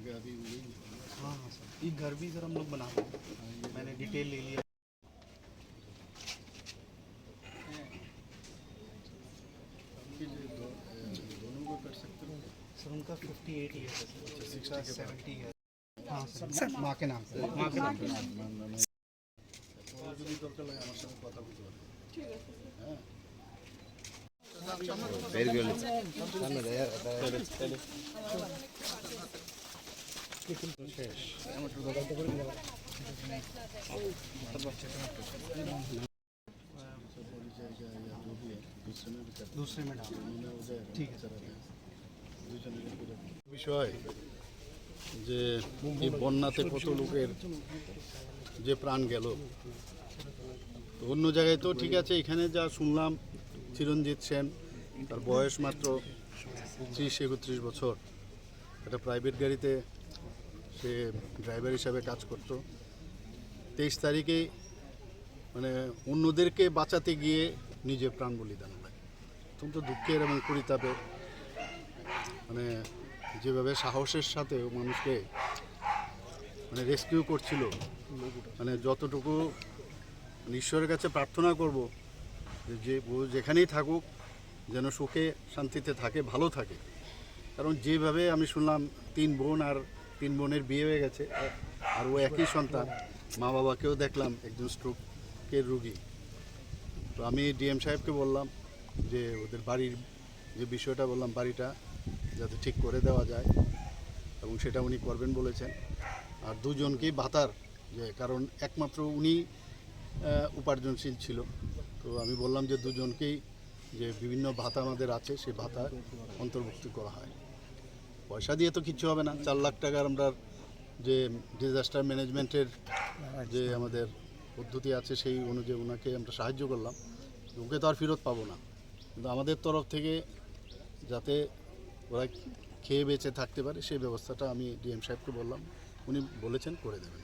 अभी हाँ हाँ सर, ये घर भी सर हम लोग बना रहे हैं, मैंने डिटेल ले लिया। दोनों को कर सकते हो सर उनका 58 ईयर है सर, 60 70 है। हाँ सर, माँ के नाम से माँ के नाम पे। যদি দরকার লাগে আমার সঙ্গে কথা বলতে পারবে হ্যাঁ दूसरे में डाल। ठीक है सर। বিষয় যে এই বন্যাতে কত লোকের যে প্রাণ গেল, তো অন্য জায়গায় তো ঠিক আছে, এখানে যা শুনলাম চিরঞ্জিত সেন, তার বয়স মাত্র 30-31 বছর, একটা প্রাইভেট গাড়িতে সে ড্রাইভার হিসাবে কাজ করত। 23 তারিখে মানে অন্যদেরকে বাঁচাতে গিয়ে নিজে প্রাণ বলিদান হয়। অত্যন্ত দুঃখের এবং পরিতাপের, মানে যেভাবে সাহসের সাথে মানুষকে মানে রেস্কিউ করছিল, মানে যতটুকু ঈশ্বরের কাছে প্রার্থনা করব যে ও যেখানেই থাকুক যেন সুখে শান্তিতে থাকে, ভালো থাকে। কারণ যেভাবে আমি শুনলাম 3 বোন আর 3 বোনের বিয়ে হয়ে গেছে, আর ও একই সন্তান, মা বাবাকেও দেখলাম একজন স্ট্রোকের রুগী। তো আমি ডিএম সাহেবকে বললাম যে ওদের বাড়ির যে বিষয়টা বললাম, বাড়িটা যাতে ঠিক করে দেওয়া যায়, এবং সেটা উনি করবেন বলেছেন। আর দুজনকেই ভাতার, যে কারণ একমাত্র উনি উপার্জনশীল ছিল, তো আমি বললাম যে দুজনকেই যে বিভিন্ন ভাতা আমাদের আছে সেই ভাতা অন্তর্ভুক্ত করা হয়। পয়সা দিয়ে তো কিছু হবে না, 4 লাখ টাকার আমরা যে ডিজাস্টার ম্যানেজমেন্টের যে আমাদের পদ্ধতি আছে সেই অনুযায়ী ওনাকে আমরা সাহায্য করলাম। ওকে তো আর ফেরত পাবো না, কিন্তু আমাদের তরফ থেকে যাতে ওরা খেয়ে বেঁচে থাকতে পারে সেই ব্যবস্থাটা আমি ডিএম সাহেবকে বললাম, উনি বলেছেন করে দেবেন।